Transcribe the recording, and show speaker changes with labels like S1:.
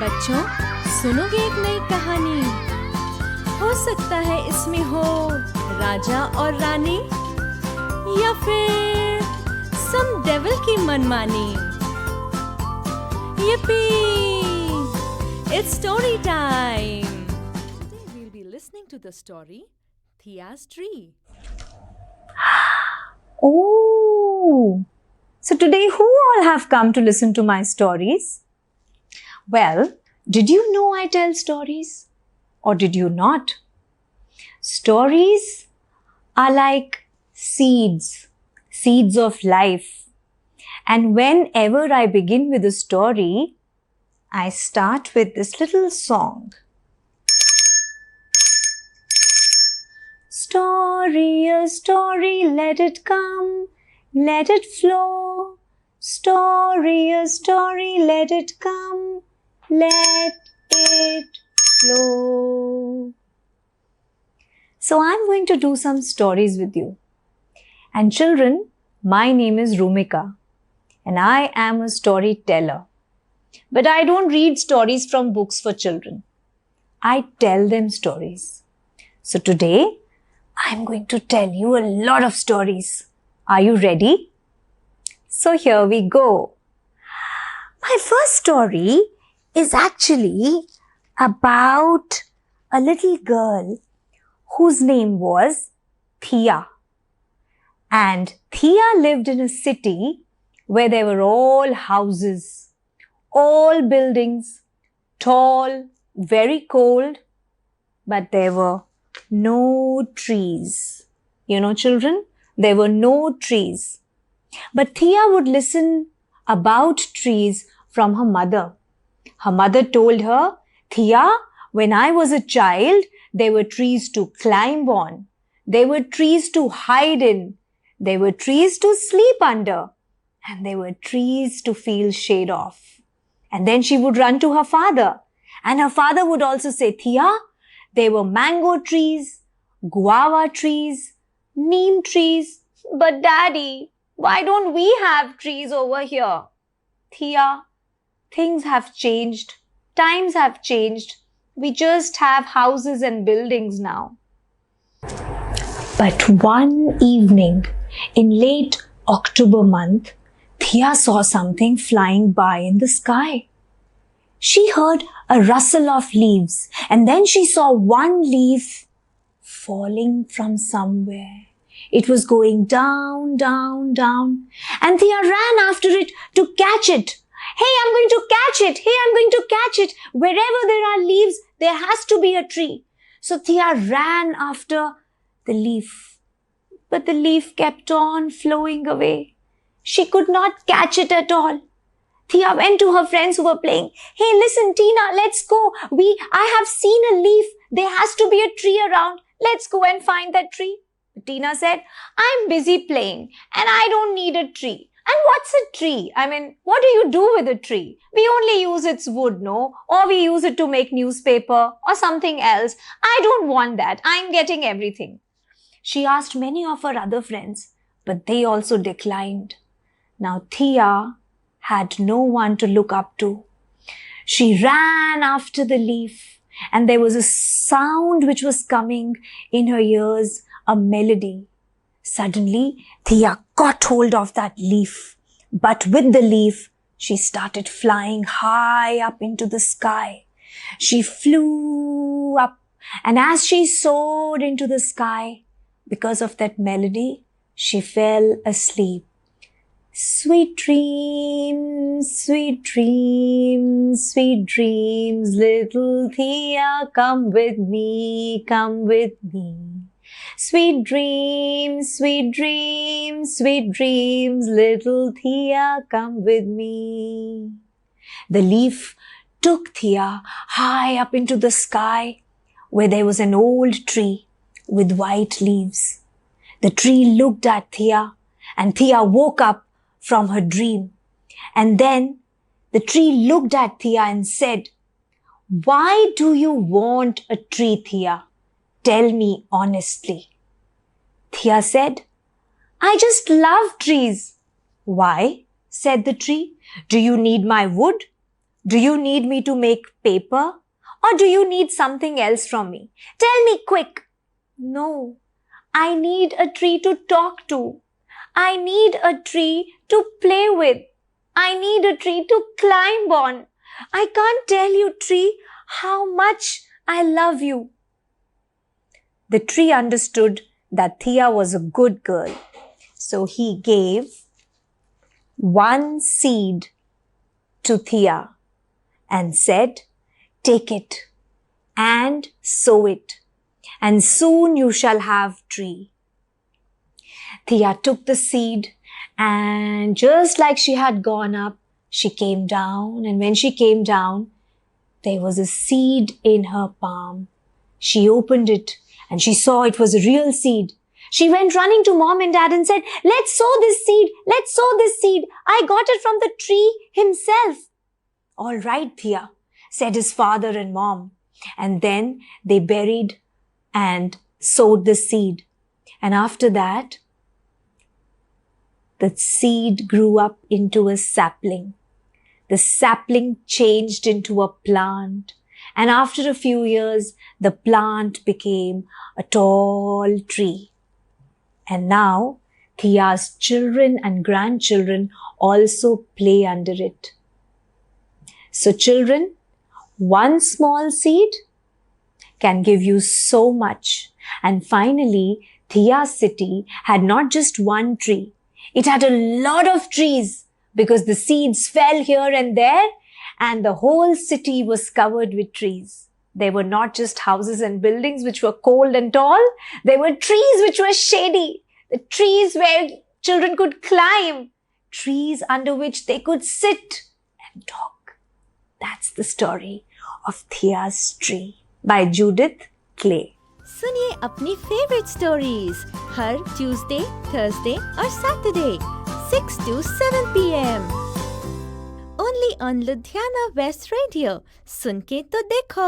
S1: बच्चों, सुनोगे एक नई कहानी? हो सकता है इसमें हो राजा और रानी या फिर सम डेविल की मनमानी। Yippee! It's story time. Today we'll be listening to the story Thia's Tree.
S2: Oh, so today who all have come to listen to my stories? Well, did you know I tell stories? Or did you not? Stories are like seeds of life. And whenever I begin with a story, I start with this little song. Story, a story, let it come, let it flow. Story, a story, let it come, let it flow. So I'm going to do some stories with you. And children, my name is Rumika and I am a storyteller. But I don't read stories from books for children. I tell them stories. So today, I'm going to tell you a lot of stories. Are you ready? So here we go. My first story is actually about a little girl whose name was Thea. And Thea lived in a city where there were all houses, all buildings, tall, very cold, but there were no trees. You know, children, there were no trees. But Thea would listen about trees from her mother. Her mother told her, Thea, when I was a child, there were trees to climb on. There were trees to hide in. There were trees to sleep under. And there were trees to feel shade of. And then she would run to her father. And her father would also say, Thea, there were mango trees, guava trees, neem trees. But Daddy, why don't we have trees over here? Thea, things have changed. Times have changed. We just have houses and buildings now. But one evening in late October month, Thea saw something flying by in the sky. She heard a rustle of leaves and then she saw one leaf falling from somewhere. It was going down, down, down, and Thea ran after it to catch it. Hey, I'm going to catch it. Hey, I'm going to catch it. Wherever there are leaves, there has to be a tree. So Thea ran after the leaf, but the leaf kept on flowing away. She could not catch it at all. Thea went to her friends who were playing. Hey, listen, Tina, let's go. I have seen a leaf. There has to be a tree around. Let's go and find that tree. Tina said, I'm busy playing and I don't need a tree. And what's a tree? I mean, what do you do with a tree? We only use its wood, no? Or we use it to make newspaper or something else. I don't want that. I'm getting everything. She asked many of her other friends, but they also declined. Now Thea had no one to look up to. She ran after the leaf and there was a sound which was coming in her ears, a melody. Suddenly, Thea caught hold of that leaf, but with the leaf, she started flying high up into the sky. She flew up, and as she soared into the sky, because of that melody, she fell asleep. Sweet dreams, sweet dreams, sweet dreams, little Thea, come with me, come with me. Sweet dreams, sweet dreams, sweet dreams, little Thea, come with me. The leaf took Thea high up into the sky where there was an old tree with white leaves. The tree looked at Thea and Thea woke up from her dream. And then the tree looked at Thea and said, Why do you want a tree, Thea? Tell me honestly. Thea said, I just love trees. Why? Said the tree. Do you need my wood? Do you need me to make paper? Or do you need something else from me? Tell me quick. No, I need a tree to talk to. I need a tree to play with. I need a tree to climb on. I can't tell you, tree, how much I love you. The tree understood that Thea was a good girl. So he gave one seed to Thea and said, take it and sow it, and soon you shall have tree. Thea took the seed, and just like she had gone up, she came down, and when she came down, there was a seed in her palm. She opened it and she saw it was a real seed. She went running to mom and dad and said, let's sow this seed. Let's sow this seed. I got it from the tree himself. All right, Thea, said his father and mom. And then they buried and sowed the seed. And after that, the seed grew up into a sapling. The sapling changed into a plant. And after a few years, the plant became a tall tree. And now, Thea's children and grandchildren also play under it. So children, one small seed can give you so much. And finally, Thea's city had not just one tree. It had a lot of trees because the seeds fell here and there, and the whole city was covered with trees. There were not just houses and buildings which were cold and tall. There were trees which were shady. The trees where children could climb. Trees under which they could sit and talk. That's the story of Thea's Tree by Judith Clay.
S1: सुनिए अपनी favourite stories हर Tuesday, Thursday और Saturday 6 to 7 p.m. Only on Ludhiana West Radio. सुन के तो देखो.